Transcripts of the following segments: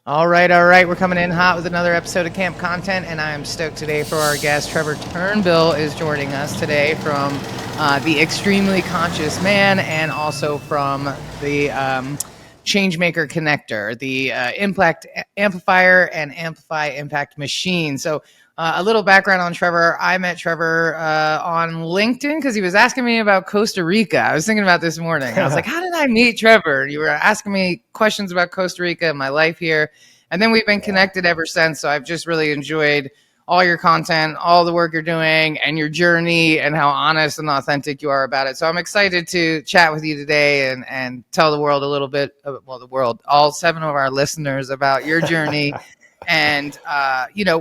All right, all right. We're coming in hot with another episode of Camp Content, and I am stoked today for our guest. Trevor Turnbull is joining us today from the Extremely Conscious Man, and also from the Changemaker Connector, the Intellect Amplifier and Amplify Impact Machine. So a little background on Trevor. I met Trevor on LinkedIn because he was asking me about Costa Rica. I was thinking about this morning. I was like, how did I meet Trevor? You were asking me questions about Costa Rica and my life here. And then we've been connected ever since. So I've just really enjoyed all your content, all the work you're doing, and your journey, and how honest and authentic you are about it. So I'm excited to chat with you today and tell the world a little bit, all 7 of our listeners, about your journey and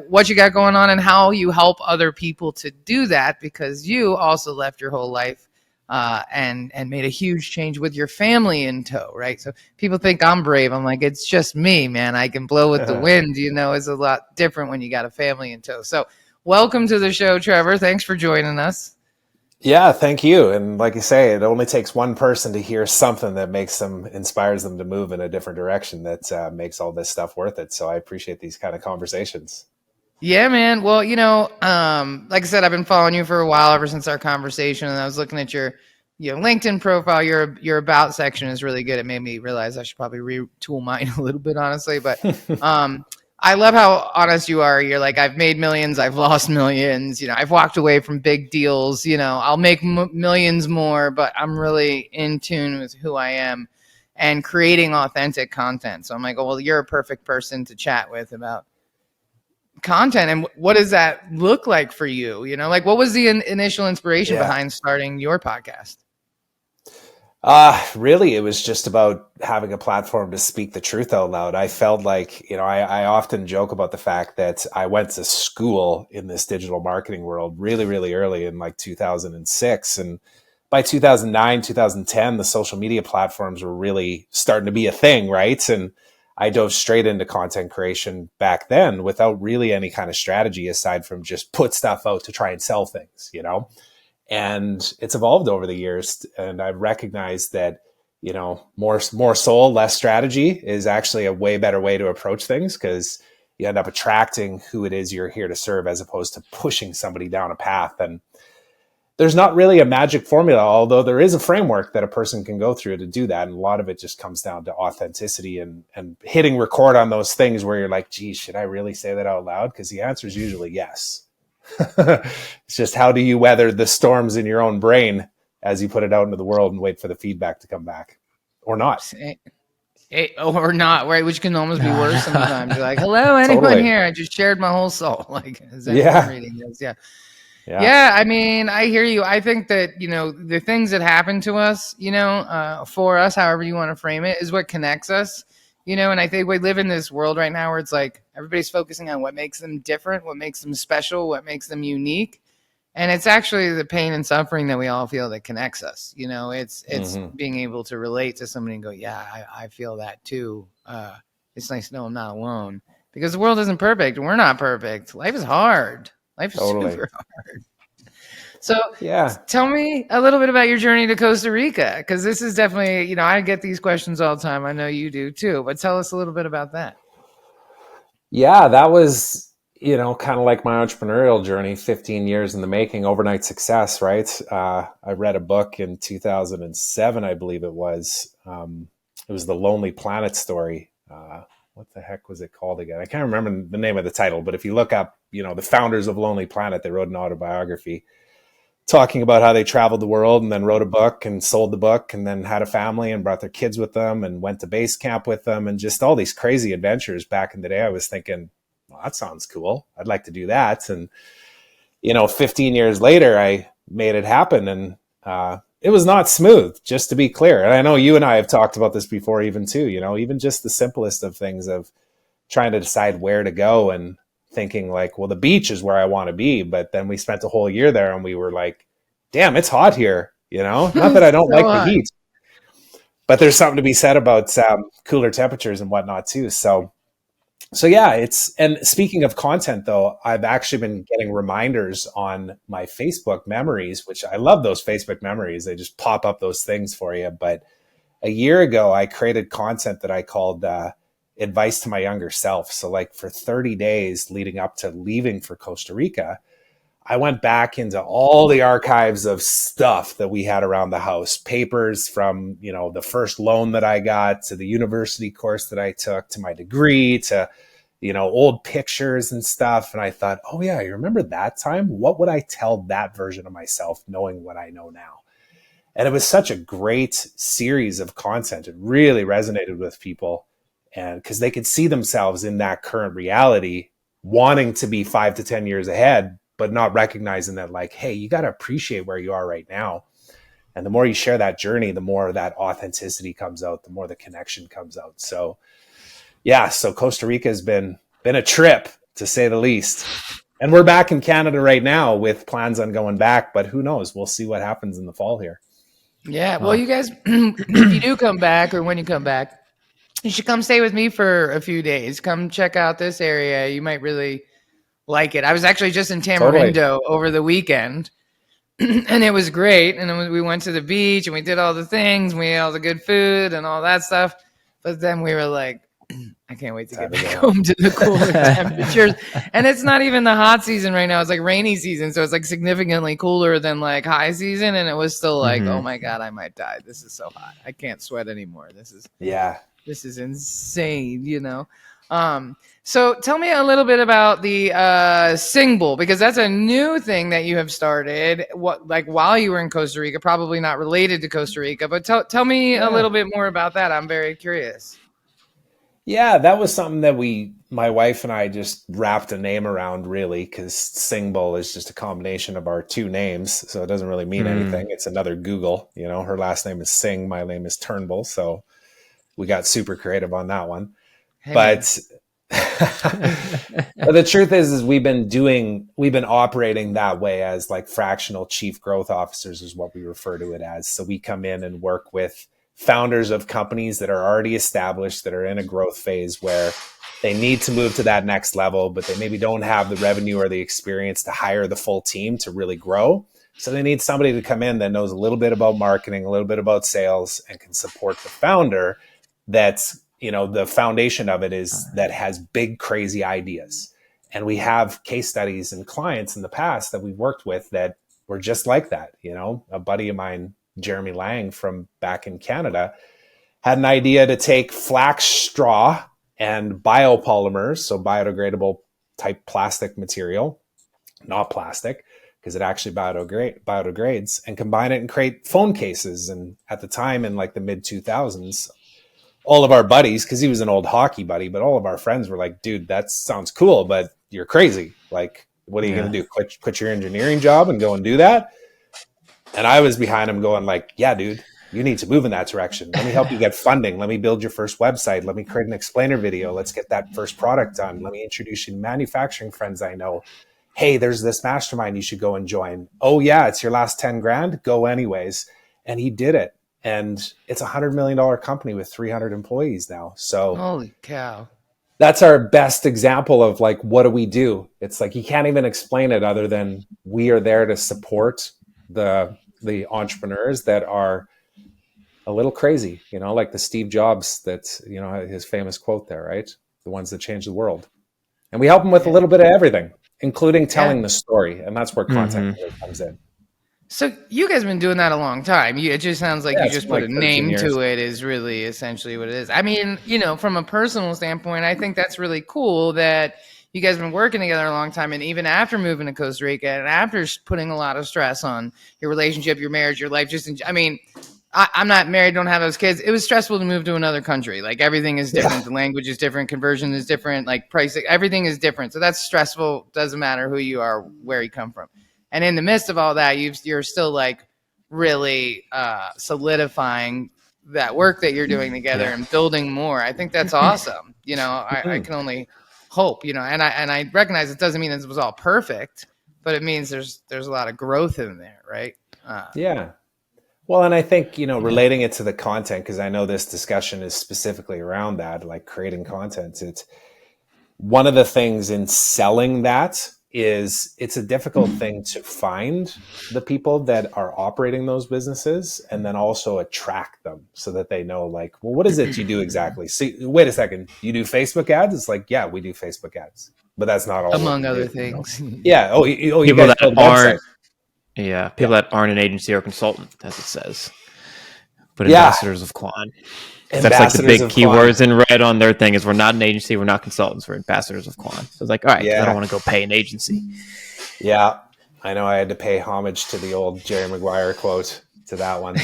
what you got going on and how you help other people to do that, because you also left your whole life and made a huge change with your family in tow, right? So people think I'm brave. I'm like, it's just me, man. I can blow with the wind. It's a lot different when you got a family in tow. So welcome to the show, Trevor. Thanks for joining us. Yeah, thank you. And like you say, it only takes one person to hear something that inspires them to move in a different direction that makes all this stuff worth it. So I appreciate these kind of conversations. Yeah, man. Well, like I said, I've been following you for a while, ever since our conversation, and I was looking at your LinkedIn profile. Your about section is really good. It made me realize I should probably retool mine a little bit, honestly. But I love how honest you are. You're like, I've made millions, I've lost millions. I've walked away from big deals. I'll make millions more, but I'm really in tune with who I am and creating authentic content. So I'm like, well, you're a perfect person to chat with about content. And what does that look like for you? What was the initial inspiration behind starting your podcast? Really, it was just about having a platform to speak the truth out loud. I felt like, I often joke about the fact that I went to school in this digital marketing world really, really early in like 2006. And by 2009, 2010, the social media platforms were really starting to be a thing, right? And I dove straight into content creation back then without really any kind of strategy aside from just put stuff out to try and sell things, And it's evolved over the years. And I've recognized that, more soul, less strategy is actually a way better way to approach things, because you end up attracting who it is you're here to serve as opposed to pushing somebody down a path. And there's not really a magic formula, although there is a framework that a person can go through to do that. And a lot of it just comes down to authenticity and hitting record on those things where you're like, geez, should I really say that out loud? Because the answer is usually yes. It's just, how do you weather the storms in your own brain as you put it out into the world and wait for the feedback to come back, or not? Or not, right? Which can almost be worse sometimes. You're like, hello, anyone Totally. Here? I just shared my whole soul. Like, is anyone reading this? Yeah, I mean, I hear you. I think that, the things that happen to us, for us, however you want to frame it, is what connects us, and I think we live in this world right now where it's like everybody's focusing on what makes them different, what makes them special, what makes them unique. And it's actually the pain and suffering that we all feel that connects us. It's being able to relate to somebody and go, yeah, I feel that too. It's nice to know I'm not alone, because the world isn't perfect. We're not perfect. Life is hard. Life is super hard. So tell me a little bit about your journey to Costa Rica, because this is definitely, I get these questions all the time. I know you do too, but tell us a little bit about that. Yeah, that was, kind of like my entrepreneurial journey, 15 years in the making, overnight success, right? I read a book in 2007, I believe it was. It was the Lonely Planet story. What the heck was it called again? I can't remember the name of the title, but if you look up, the founders of Lonely Planet, they wrote an autobiography talking about how they traveled the world and then wrote a book and sold the book and then had a family and brought their kids with them and went to base camp with them and just all these crazy adventures. Back in the day, I was thinking, well, that sounds cool. I'd like to do that. And, 15 years later, I made it happen. And it was not smooth, just to be clear. And I know you and I have talked about this before even too, even just the simplest of things of trying to decide where to go and thinking like, well, the beach is where I want to be. But then we spent a whole year there and we were like, damn, it's hot here. Not that I don't like the heat, but there's something to be said about cooler temperatures and whatnot too. So yeah, and speaking of content though, I've actually been getting reminders on my Facebook memories, which I love those Facebook memories. They just pop up those things for you. But a year ago, I created content that I called advice to my younger self. So like for 30 days leading up to leaving for Costa Rica, I went back into all the archives of stuff that we had around the house, papers from, the first loan that I got to the university course that I took to my degree to, old pictures and stuff. And I thought, oh yeah, you remember that time? What would I tell that version of myself knowing what I know now? And it was such a great series of content. It really resonated with people, and because they could see themselves in that current reality, wanting to be 5 to 10 years ahead, but not recognizing that like, hey, you got to appreciate where you are right now. And the more you share that journey, the more that authenticity comes out, the more the connection comes out. So yeah, so Costa Rica has been a trip, to say the least. And we're back in Canada right now with plans on going back, but who knows? We'll see what happens in the fall here. Yeah, well, you guys, if you do come back or when you come back, you should come stay with me for a few days. Come check out this area. You might really like it. I was actually just in Tamarindo over the weekend, and it was great. And we went to the beach and we did all the things. We ate all the good food and all that stuff. But then we were like, I can't wait to get back home to the cooler temperatures. And it's not even the hot season right now. It's like rainy season. So it's like significantly cooler than like high season. And it was still like, oh my God, I might die. This is so hot. I can't sweat anymore. This is insane, So tell me a little bit about the Sing Bowl, because that's a new thing that you have started. While you were in Costa Rica, probably not related to Costa Rica, but tell me a little bit more about that. I'm very curious. Yeah, that was something that my wife and I just wrapped a name around, really, because Sing Bowl is just a combination of our two names. So it doesn't really mean anything. It's another Google. Her last name is Singh. My name is Turnbull. So we got super creative on that one. Hey, but but the truth is we've been operating that way as like fractional chief growth officers is what we refer to it as. So we come in and work with founders of companies that are already established, that are in a growth phase where they need to move to that next level, but they maybe don't have the revenue or the experience to hire the full team to really grow. So they need somebody to come in that knows a little bit about marketing, a little bit about sales, and can support the founder. That's, the foundation of it is that has big, crazy ideas. And we have case studies and clients in the past that we've worked with that were just like that. A buddy of mine, Jeremy Lang from back in Canada, had an idea to take flax straw and biopolymers, so biodegradable type plastic material, not plastic, because it actually biodegrades, and combine it and create phone cases. And at the time, in like the mid 2000s, all of our buddies, because he was an old hockey buddy, but all of our friends were like, dude, that sounds cool, but you're crazy. Like, what are you going to do? Quit your engineering job and go and do that? And I was behind him going like, yeah, dude, you need to move in that direction. Let me help you get funding. Let me build your first website. Let me create an explainer video. Let's get that first product done. Let me introduce you to manufacturing friends I know. Hey, there's this mastermind you should go and join. Oh yeah, it's your last 10 grand. Go anyways. And he did it. And it's $100 million company with 300 employees now. So holy cow. That's our best example of like, what do we do? It's like, you can't even explain it other than we are there to support the entrepreneurs that are a little crazy, like the Steve Jobs, that's, his famous quote there, right? The ones that change the world. And we help them with a little bit of everything, including telling the story. And that's where content really comes in. So you guys have been doing that a long time. It just sounds like you just put a name to it is really essentially what it is. I mean, from a personal standpoint, I think that's really cool that you guys have been working together a long time. And even after moving to Costa Rica and after putting a lot of stress on your relationship, your marriage, your life, I'm not married, don't have those kids. It was stressful to move to another country. Like everything is different. The language is different. Conversion is different. Like pricing, everything is different. So that's stressful. Doesn't matter who you are, where you come from. And in the midst of all that, you're still like really solidifying that work that you're doing together and building more. I think that's awesome. I can only hope, and I recognize it doesn't mean this was all perfect, but it means there's a lot of growth in there, right? Yeah. Well, and I think, relating it to the content, because I know this discussion is specifically around that, like creating content. It's one of the things in selling that is it's a difficult thing to find the people that are operating those businesses and then also attract them so that they know, like, well, what is it you do exactly? See, wait a second, you do Facebook ads? It's like, yeah, we do Facebook ads, but that's not all among what we other do, you know? things. Yeah. Oh, you People guys that build a aren't, website. people that aren't an agency or consultant, as it says, but Yeah. ambassadors of Quan. That's like the Ambassadors big of keywords Quan. in red on their thing is we're not an agency, we're not consultants, we're ambassadors of Quan. So it's like, all right, 'cause I don't want to go pay an agency. Yeah, I know I had to pay homage to the old Jerry Maguire quote to that one.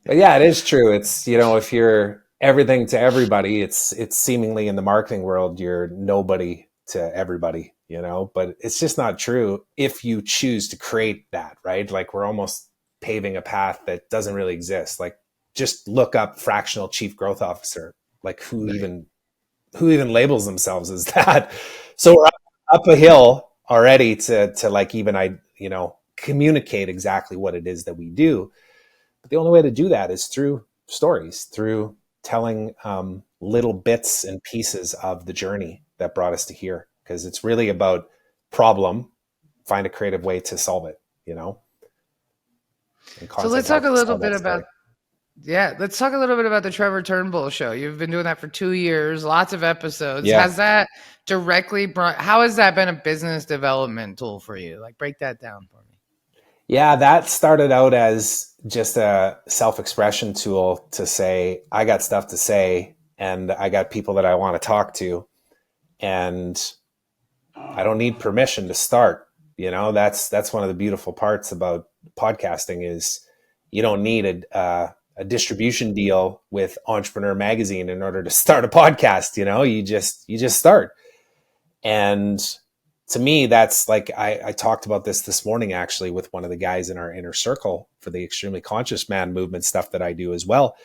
But yeah, it is true. It's, you know, if you're everything to everybody, it's seemingly in the marketing world, you're nobody to everybody, you know, but it's just not true if you choose to create that, right? Like we're almost paving a path that doesn't really exist. Like just look up fractional chief growth officer, like who even labels themselves as that. So we're up a hill already to like even communicate exactly what it is that we do. But the only way to do that is through stories, through telling little bits and pieces of the journey that brought us to here. Because it's really about problem, find a creative way to solve it, you know? So let's talk a little bit about the Trevor Turnbull show. You've been doing that for 2 years, lots of episodes. Yeah. Has that how has that been a business development tool for you? Like break that down for me. Yeah, that started out as just a self-expression tool to say, I got stuff to say and I got people that I want to talk to. And I don't need permission to start. You know, that's one of the beautiful parts about podcasting is you don't need a distribution deal with Entrepreneur Magazine in order to start a podcast. You know, you just start. And to me, that's like, I talked about this morning, actually, with one of the guys in our inner circle for the Extremely Conscious Man movement stuff that I do as well.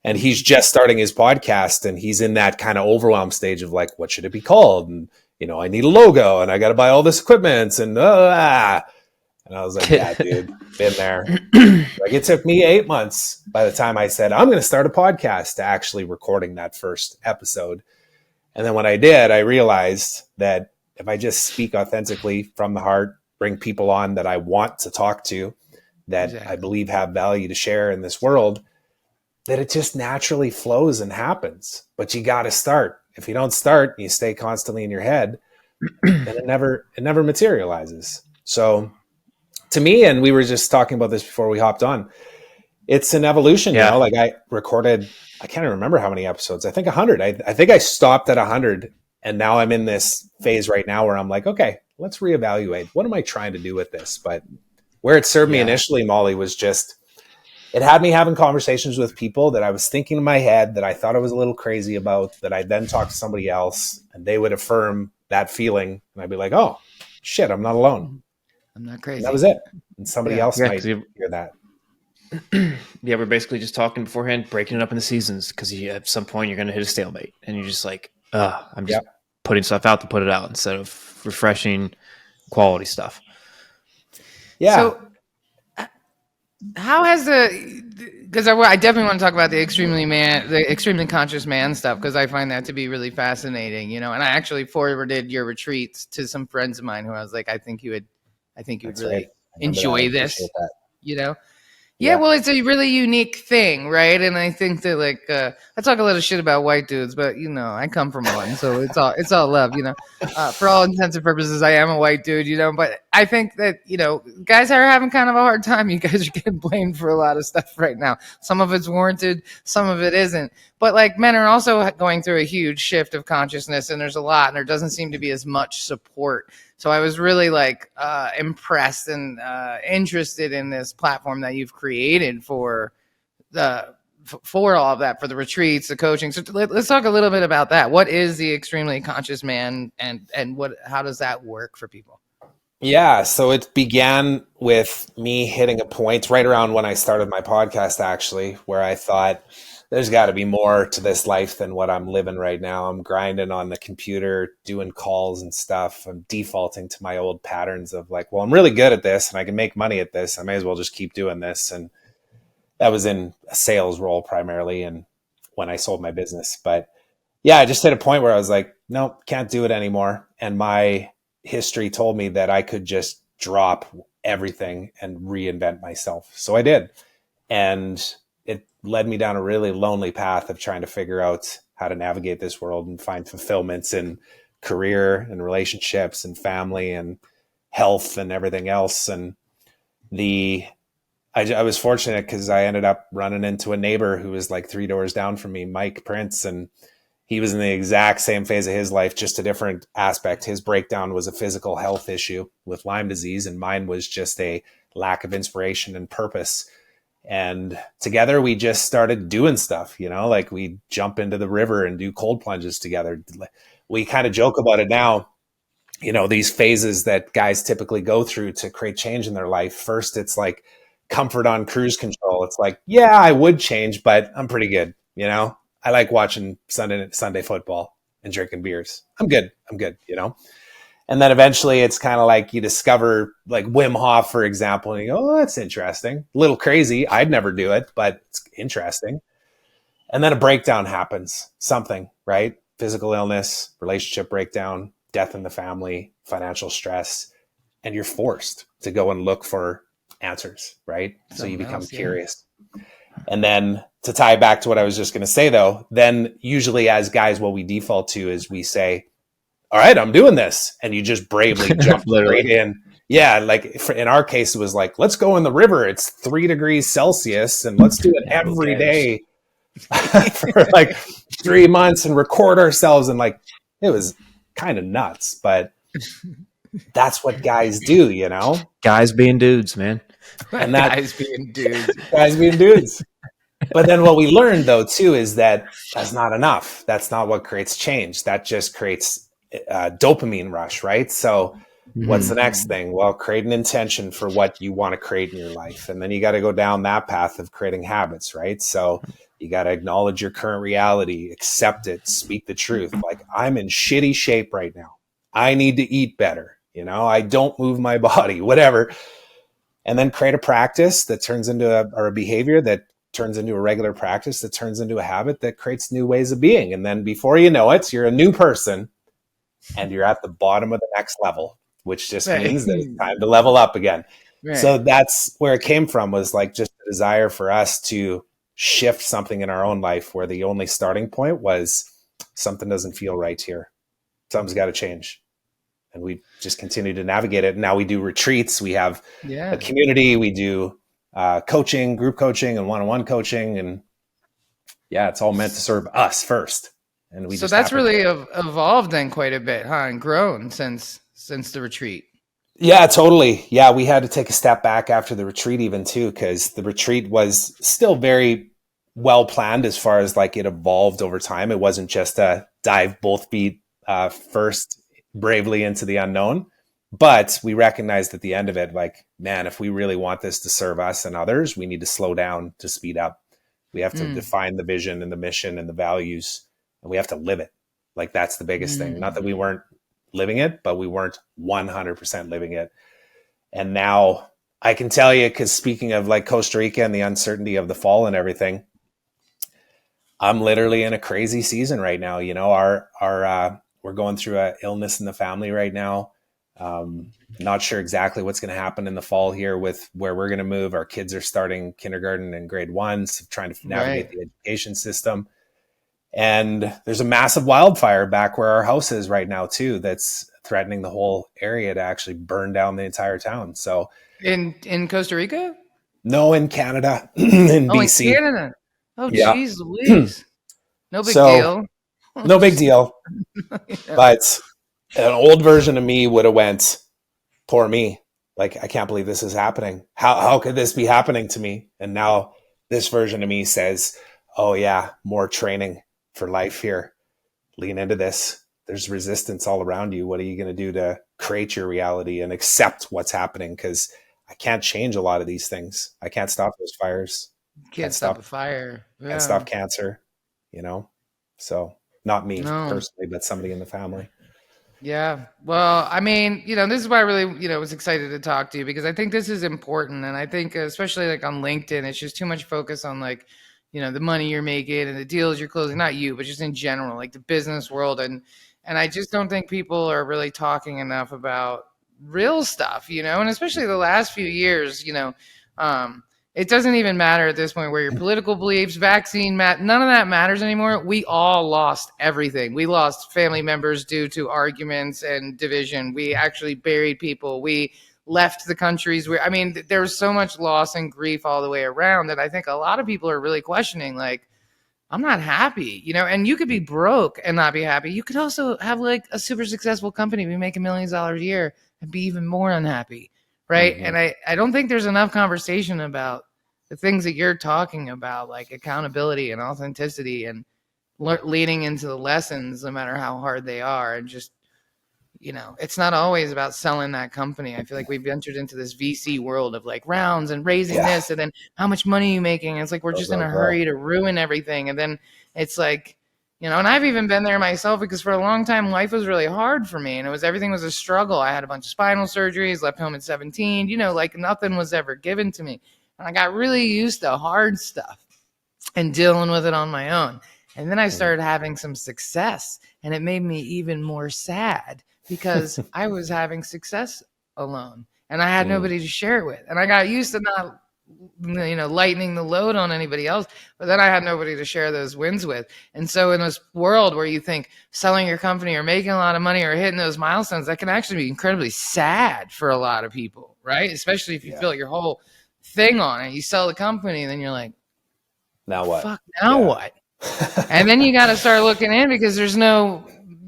And he's just starting his podcast and he's in that kind of overwhelmed stage of like, what should it be called? And, you know, I need a logo and I got to buy all this equipment and I was like, yeah, dude, been there. Like it took me 8 months by the time I said, I'm going to start a podcast to actually recording that first episode. And then when I did, I realized that if I just speak authentically from the heart, bring people on that I want to talk to, that I believe have value to share in this world, that it just naturally flows and happens. But you got to start. If you don't start, you stay constantly in your head, then it never materializes. So to me, and we were just talking about this before we hopped on, it's an evolution, you know, like I recorded, I can't even remember how many episodes. I think 100. I think I stopped at 100. And now I'm in this phase right now where I'm like, okay, let's reevaluate. What am I trying to do with this? But where it served me initially, Molly, was just, it had me having conversations with people that I was thinking in my head that I thought I was a little crazy about, that I'd then talk to somebody else and they would affirm that feeling. And I'd be like, oh, shit, I'm not alone. I'm not crazy. And that was it. And somebody else might hear that. Yeah, we're basically just talking beforehand, breaking it up into seasons because at some point you're going to hit a stalemate and you're just like, I'm just putting stuff out to put it out instead of refreshing quality stuff. Yeah. So how has because I definitely want to talk about the extremely conscious man stuff, because I find that to be really fascinating, you know, and I actually forwarded your retreats to some friends of mine who I was like, I think you would really enjoy this, you know? Yeah, well, it's a really unique thing, right? And I think that, like, I talk a lot of shit about white dudes, but you know, I come from one, so it's all love, you know. For all intents and purposes, I am a white dude, you know. But I think that, you know, guys are having kind of a hard time. You guys are getting blamed for a lot of stuff right now. Some of it's warranted, some of it isn't. But like, men are also going through a huge shift of consciousness, and there's a lot, and there doesn't seem to be as much support. So I was really like impressed and interested in this platform that you've created for all of that, for the retreats, the coaching. So let's talk a little bit about that. What is the Extremely Conscious Man, and how does that work for people? Yeah, so it began with me hitting a point right around when I started my podcast, actually, where I thought, there's got to be more to this life than what I'm living right now. I'm grinding on the computer, doing calls and stuff. I'm defaulting to my old patterns of like, well, I'm really good at this and I can make money at this. I may as well just keep doing this. And that was in a sales role primarily, and when I sold my business. But yeah, I just hit a point where I was like, nope, can't do it anymore. And my history told me that I could just drop everything and reinvent myself. So I did. And it led me down a really lonely path of trying to figure out how to navigate this world and find fulfillments in career and relationships and family and health and everything else. And I was fortunate because I ended up running into a neighbor who was like 3 doors down from me, Mike Prince, and he was in the exact same phase of his life, just a different aspect. His breakdown was a physical health issue with Lyme disease, and mine was just a lack of inspiration and purpose. And together we just started doing stuff, like we jump into the river and do cold plunges together. We kind of joke about it now, these phases that guys typically go through to create change in their life. First, it's like comfort on cruise control. It's like, yeah, I would change, but I'm pretty good. I like watching Sunday football and drinking beers. I'm good. And then eventually it's kind of like you discover like Wim Hof, for example, and you go, oh, that's interesting. A little crazy. I'd never do it, but it's interesting. And then a breakdown happens, something, right? Physical illness, relationship breakdown, death in the family, financial stress, and you're forced to go and look for answers, right? So you become curious. And then to tie back to what I was just going to say, though, then usually as guys, what we default to is we say, all right, I'm doing this. And you just bravely jump right in. Yeah. Like in our case, it was like, let's go in the river. It's 3 degrees Celsius and let's do it every day for like 3 months and record ourselves. And like, it was kind of nuts, but that's what guys do, Guys being dudes, man. And guys being dudes. But then what we learned, though, too, is that that's not enough. That's not what creates change. That just creates a dopamine rush, right? So what's the next thing? Well, create an intention for what you want to create in your life. And then you got to go down that path of creating habits, right? So you got to acknowledge your current reality, accept it, speak the truth. Like, I'm in shitty shape right now. I need to eat better. I don't move my body, whatever. And then create a practice that turns into a behavior that turns into a regular practice that turns into a habit that creates new ways of being. And then before you know it, you're a new person and you're at the bottom of the next level, which just means that it's time to level up again. Right. So that's where it came from, was like just a desire for us to shift something in our own life where the only starting point was something doesn't feel right here. Something's got to change. And we just continue to navigate it. And now we do retreats. We have a community. We do coaching, group coaching, and one-on-one coaching. And it's all meant to serve us first. And we that's really evolved then quite a bit, huh? And grown since the retreat. Yeah, totally. Yeah, we had to take a step back after the retreat even too, because the retreat was still very well planned as far as like it evolved over time. It wasn't just a dive both feet first bravely into the unknown, but we recognized at the end of it, like, man, if we really want this to serve us and others, we need to slow down to speed up. We have to define the vision and the mission and the values, and we have to live it. Like, that's the biggest thing. Not that we weren't living it, but we weren't 100% living it. And now I can tell you, because speaking of like Costa Rica and the uncertainty of the fall and everything, I'm literally in a crazy season right now. We're going through an illness in the family right now. Not sure exactly what's going to happen in the fall here with where we're going to move. Our kids are starting kindergarten and grade 1, so trying to navigate the education system. And there's a massive wildfire back where our house is right now too, that's threatening the whole area to actually burn down the entire town. So in Costa Rica? No, in Canada, in BC. In Canada. Oh, geez Louise. No big deal. No big deal. But an old version of me would have went, poor me. Like, I can't believe this is happening. How could this be happening to me? And now this version of me says, oh yeah, more training for life here. Lean into this. There's resistance all around you. What are you going to do to create your reality and accept what's happening? Because I can't change a lot of these things. I can't stop those fires. Can't stop a fire. Can't stop cancer, So not me personally, but somebody in the family. Yeah. Well, I mean, this is why I really, was excited to talk to you, because I think this is important. And I think especially like on LinkedIn, it's just too much focus on like, the money you're making and the deals you're closing, not you, but just in general, like the business world. And And I just don't think people are really talking enough about real stuff, and especially the last few years, it doesn't even matter at this point where your political beliefs, none of that matters anymore. We all lost everything. We lost family members due to arguments and division. We actually buried people. We left the countries where, there was so much loss and grief all the way around that I think a lot of people are really questioning, like, I'm not happy, and you could be broke and not be happy. You could also have like a super successful company, be making millions of dollars a year and be even more unhappy. Right. Mm-hmm. And I don't think there's enough conversation about the things that you're talking about, like accountability and authenticity and leaning into the lessons, no matter how hard they are. And just, it's not always about selling that company. I feel like we've entered into this VC world of like rounds and raising this, and then how much money are you making? And it's like, we're just in a hurry to ruin everything. And then it's like, and I've even been there myself, because for a long time, life was really hard for me, and everything was a struggle. I had a bunch of spinal surgeries, left home at 17, like nothing was ever given to me. And I got really used to hard stuff and dealing with it on my own. And then I started having some success, and it made me even more sad because I was having success alone and I had nobody to share it with. And I got used to not, lightening the load on anybody else, but then I had nobody to share those wins with. And so in this world where you think selling your company or making a lot of money or hitting those milestones, that can actually be incredibly sad for a lot of people, right? Especially if you built your whole thing on it. You sell the company and then you're like, now what? Fuck, now what? And then you got to start looking in, because there's no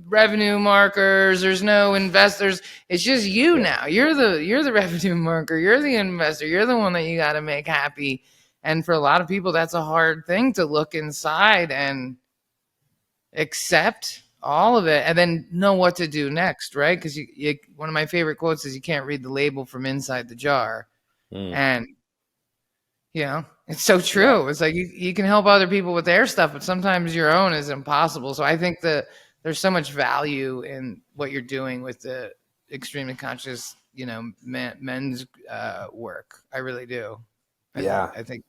revenue markers, there's no investors. It's just you now. You're the revenue marker. You're the investor. You're the one that you got to make happy. And for a lot of people, that's a hard thing to look inside and accept all of it and then know what to do next, right? Because you one of my favorite quotes is, you can't read the label from inside the jar. And it's so true. It's like you can help other people with their stuff, but sometimes your own is impossible. So I think that there's so much value in what you're doing with the extremely conscious, men's work. I really do. I think.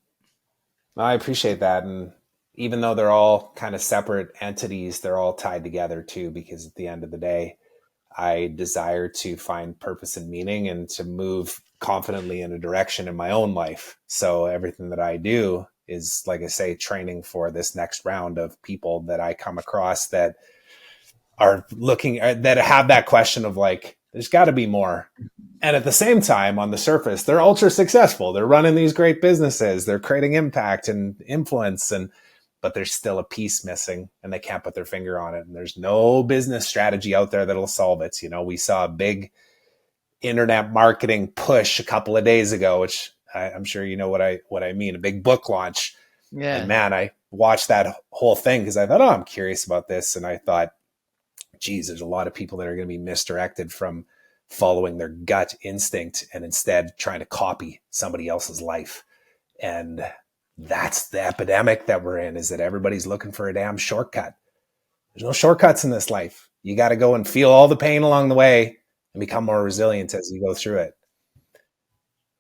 I appreciate that. And even though they're all kind of separate entities, they're all tied together too, because at the end of the day, I desire to find purpose and meaning and to move confidently in a direction in my own life. So everything that I do is, like I say, training for this next round of people that I come across that are looking that have that question of like, there's got to be more. And at the same time, on the surface, they're ultra successful. They're running these great businesses. They're creating impact and influence, but there's still a piece missing and they can't put their finger on it. And there's no business strategy out there that'll solve it. We saw a big internet marketing push a couple of days ago, which I'm sure you know what I mean, a big book launch. Yeah. And man, I watched that whole thing because I thought, I'm curious about this. And I thought, geez, there's a lot of people that are going to be misdirected from following their gut instinct and instead trying to copy somebody else's life. And that's the epidemic that we're in, is that everybody's looking for a damn shortcut. There's no shortcuts in this life. You got to go and feel all the pain along the way and become more resilient as you go through it.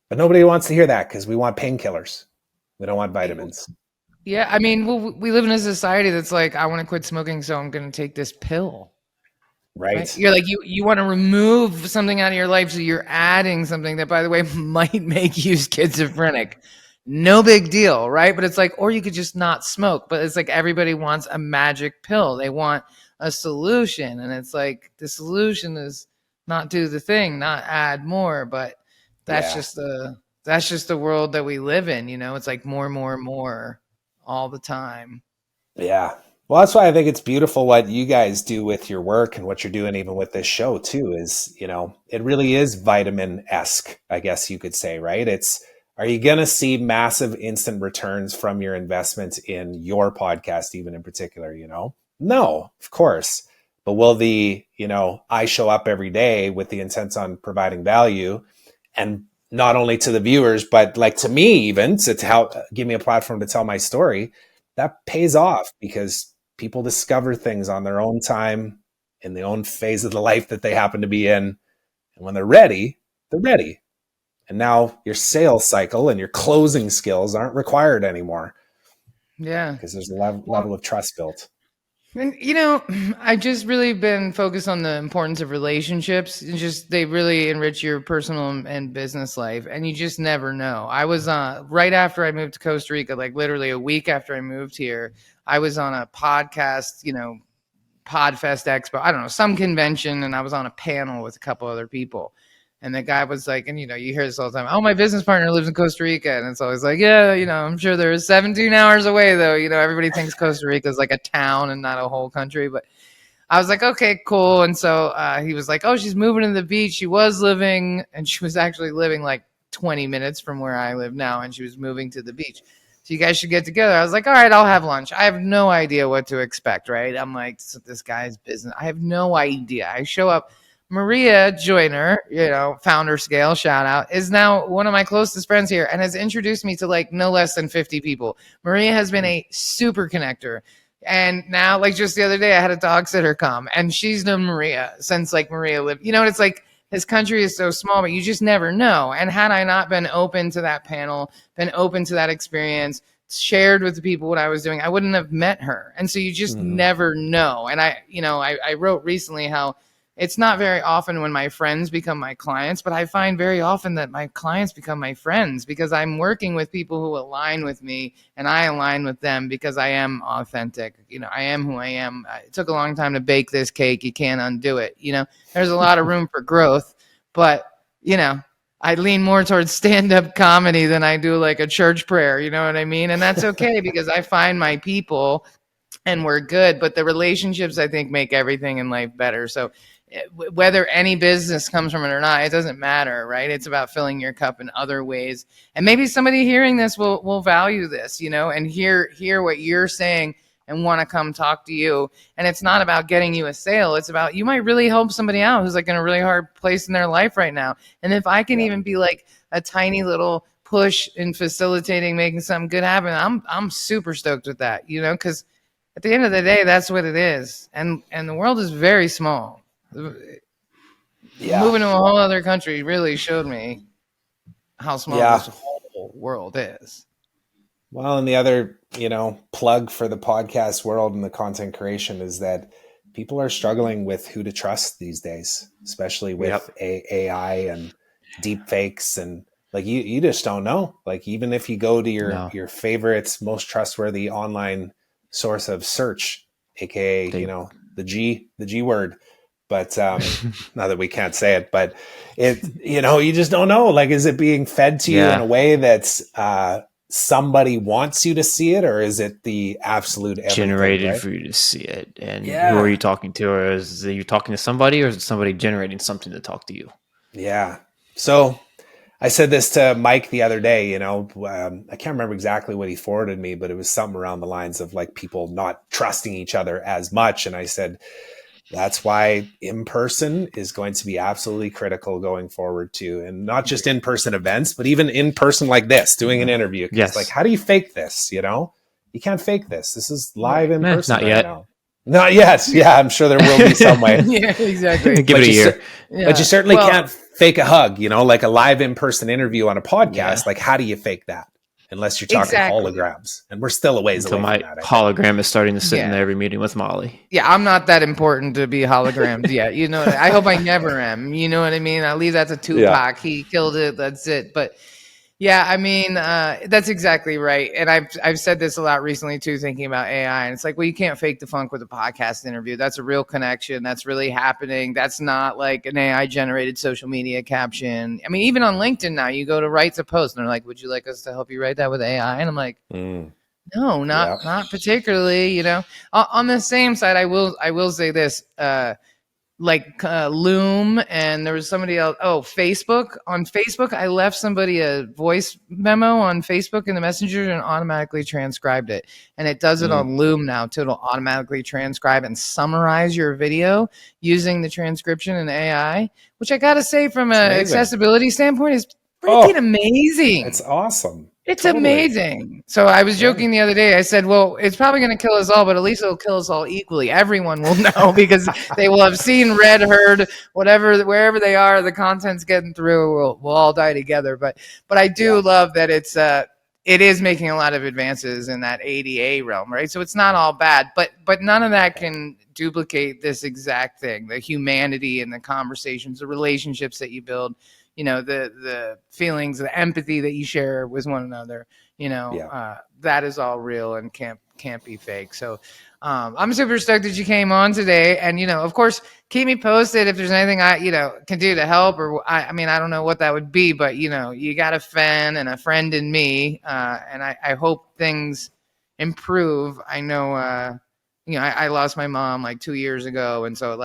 But nobody wants to hear that, because we want painkillers. We don't want vitamins. Yeah. We live in a society that's like, I want to quit smoking, so I'm going to take this pill. Right. You're like, you want to remove something out of your life, so you're adding something that, by the way, might make you schizophrenic. No big deal, right? But it's like, or you could just not smoke. But it's like everybody wants a magic pill. They want a solution. And it's like, the solution is not do the thing, not add more. But that's just the world that we live in. It's like more all the time. Yeah. Well, that's why I think it's beautiful what you guys do with your work and what you're doing even with this show too, is, it really is vitamin-esque, I guess you could say, right? Are you going to see massive instant returns from your investment in your podcast, even in particular, No, of course. But will I show up every day with the intent on providing value, and not only to the viewers, but like to me, even to help give me a platform to tell my story, that pays off, because people discover things on their own time in the own phase of the life that they happen to be in. And when they're ready, they're ready. And now your sales cycle and your closing skills aren't required anymore. Yeah. Because there's a level of trust built. And I just really been focused on the importance of relationships. And just they really enrich your personal and business life, and you just never know. I was right after I moved to Costa Rica, like literally a week after I moved here. I was on a podcast, Podfest Expo, I don't know, some convention, and I was on a panel with a couple other people. And the guy was like, and you hear this all the time. Oh, my business partner lives in Costa Rica, and it's always like, yeah, I'm sure they're 17 hours away, though. Everybody thinks Costa Rica is like a town and not a whole country. But I was like, okay, cool. And so he was like, oh, she's moving to the beach. She was living, and she was actually living like 20 minutes from where I live now, and she was moving to the beach. So you guys should get together. I was like, all right, I'll have lunch. I have no idea what to expect, right? I'm like, this guy's business. I have no idea. I show up. Maria Joyner, founder scale, shout out, is now one of my closest friends here and has introduced me to like no less than 50 people. Maria has been a super connector. And now, like just the other day, I had a dog sitter come, and she's known Maria since like Maria lived. It's like this country is so small, but you just never know. And had I not been open to that panel, been open to that experience, shared with the people what I was doing, I wouldn't have met her. And so you just never know. And I wrote recently how it's not very often when my friends become my clients, but I find very often that my clients become my friends because I'm working with people who align with me and I align with them because I am authentic. I am who I am. It took a long time to bake this cake. You can't undo it. There's a lot of room for growth, but I lean more towards stand-up comedy than I do like a church prayer. You know what I mean? And that's okay because I find my people and we're good, but the relationships I think make everything in life better. So whether any business comes from it or not, it doesn't matter, right? It's about filling your cup in other ways. And maybe somebody hearing this will value this, and hear what you're saying and want to come talk to you. And it's not about getting you a sale. It's about you might really help somebody out who's like in a really hard place in their life right now. And if I can even be like a tiny little push in facilitating making something good happen, I'm super stoked with that, because at the end of the day, that's what it is. And the world is very small. Moving to a whole other country really showed me how small this whole world is. Well, and the other, plug for the podcast world and the content creation is that people are struggling with who to trust these days, especially with AI and deep fakes. And like, you just don't know. Like, even if you go to your favorite, most trustworthy online source of search, AKA, the G word. But now that we can't say it, but you just don't know. Like, is it being fed to you in a way that's somebody wants you to see it, or is it the absolute generated for you to see it? And who are you talking to? Or is you talking to somebody, or is it somebody generating something to talk to you? Yeah. So I said this to Mike the other day, I can't remember exactly what he forwarded me, but it was something around the lines of like people not trusting each other as much. And I said, that's why in-person is going to be absolutely critical going forward too. And not just in-person events, but even in-person like this, doing an interview. Yes. Like, how do you fake this? You can't fake this. This is live in person not yet. now. Not yet. Yeah, I'm sure there will be some way. Yeah, exactly. Give it a year. But you certainly can't fake a hug, like a live in-person interview on a podcast. Yeah. Like, how do you fake that? Unless you're talking holograms, and we're still a ways away from that. My hologram is starting to sit in every meeting with Molly. Yeah, I'm not that important to be hologrammed yet. I hope I never am. You know what I mean? I leave that to Tupac. Yeah. He killed it. That's it. But yeah, I mean, that's exactly right. And I've said this a lot recently too, thinking about AI. And it's like, well, you can't fake the funk with a podcast interview. That's a real connection. That's really happening. That's not like an AI generated social media caption. I mean, even on LinkedIn now, you go to write a post and they're like, would you like us to help you write that with AI? And I'm like, no, not particularly. On the same side, I will say this. Loom, and there was somebody else. Oh, Facebook. On Facebook, I left somebody a voice memo on Facebook in the Messenger and automatically transcribed it. And it does it on Loom now too. It'll automatically transcribe and summarize your video using the transcription and AI, which I got to say from an accessibility standpoint is freaking amazing. It's awesome. It's amazing. So I was joking the other day. I said, well, it's probably going to kill us all, but at least it'll kill us all equally. Everyone will know because they will have seen, read, heard, whatever, wherever they are, the content's getting through. We'll all die together. But I do love that it's it is making a lot of advances in that ADA realm, right? So it's not all bad, but none of that can duplicate this exact thing: the humanity and the conversations, the relationships that you build, the feelings, the empathy that you share with one another. That is all real and can't be fake. So I'm super stoked that you came on today, and of course, keep me posted if there's anything I can do to help, or I don't know what that would be, but you got a fan and a friend in me, and I hope things improve. I know I lost my mom like 2 years ago, and so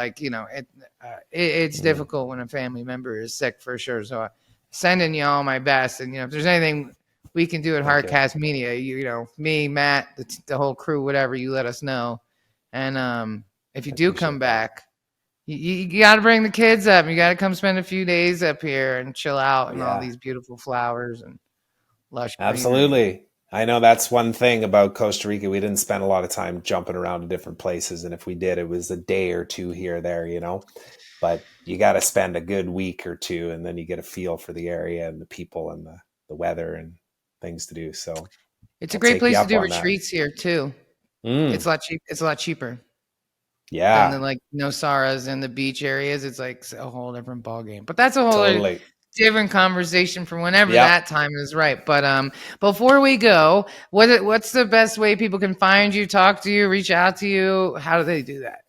it's difficult when a family member is sick, for sure. So sending you all my best, and if there's anything we can do at Heartcast Media, me, Matt, the whole crew, whatever, you let us know. And if you do come back, you got to bring the kids up. You got to come spend a few days up here and chill out and all these beautiful flowers and lush greenery. Absolutely. I know that's one thing about Costa Rica. We didn't spend a lot of time jumping around to different places. And if we did, it was a day or two here or there, but you got to spend a good week or two, and then you get a feel for the area and the people and the weather and things to do. So it's a great place to do retreats here too. It's a lot cheaper. Yeah. Than the Nosaras and the beach areas. It's like a whole different ball game. But that's a whole different conversation for whenever that time is right. But before we go, what's the best way people can find you, talk to you, reach out to you? How do they do that?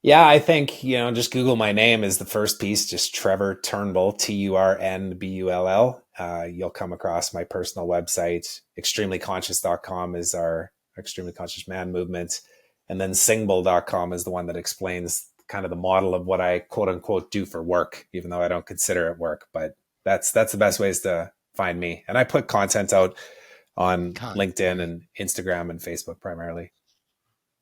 Yeah, I think, just Google my name is the first piece, just Trevor Turnbull, Turnbull. You'll come across my personal website. Extremelyconscious.com is our Extremely Conscious Man movement. And then singable.com is the one that explains kind of the model of what I quote unquote do for work, even though I don't consider it work. But that's the best ways to find me. And I put content out on LinkedIn and Instagram and Facebook primarily.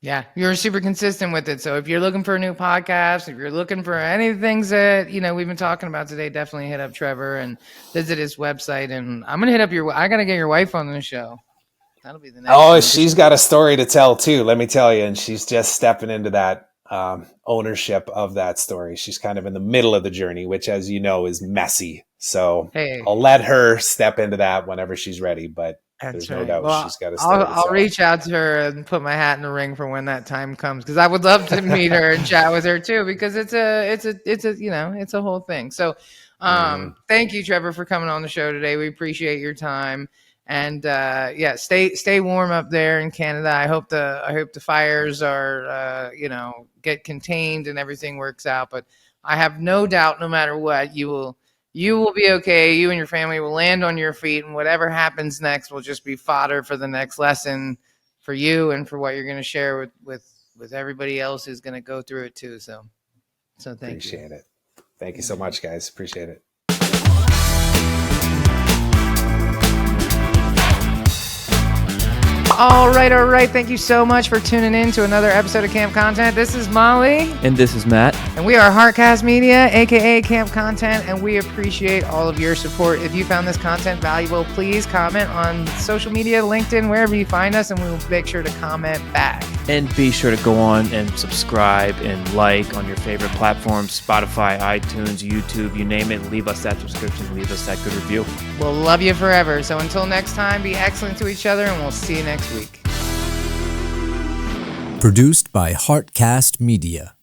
Yeah, you're super consistent with it. So if you're looking for a new podcast, if you're looking for any things that, we've been talking about today, definitely hit up Trevor and visit his website. And I'm going to hit up I got to get your wife on the show. That'll be the next one. She's got a story to tell too, let me tell you. And she's just stepping into that ownership of that story. She's kind of in the middle of the journey, which, as you know, is messy. So I'll let her step into that whenever she's ready. But there's no doubt she's got a story to tell. I'll reach out to her and put my hat in the ring for when that time comes, because I would love to meet her and chat with her too, because it's a whole thing. So thank you, Trevor, for coming on the show today. We appreciate your time. And stay warm up there in Canada. I hope the fires are get contained and everything works out. But I have no doubt, no matter what, you will be okay. You and your family will land on your feet, and whatever happens next will just be fodder for the next lesson for you and for what you're going to share with everybody else who's going to go through it too. So thank you. Appreciate it. Thank you so much, guys. Appreciate it. All right. Thank you so much for tuning in to another episode of Camp Content. This is Molly. And this is Matt. And we are Heartcast Media, a.k.a. Camp Content, and we appreciate all of your support. If you found this content valuable, please comment on social media, LinkedIn, wherever you find us, and we will make sure to comment back. And be sure to go on and subscribe and like on your favorite platforms, Spotify, iTunes, YouTube, you name it. Leave us that subscription. Leave us that good review. We'll love you forever. So until next time, be excellent to each other, and we'll see you next week. Produced by Heartcast Media.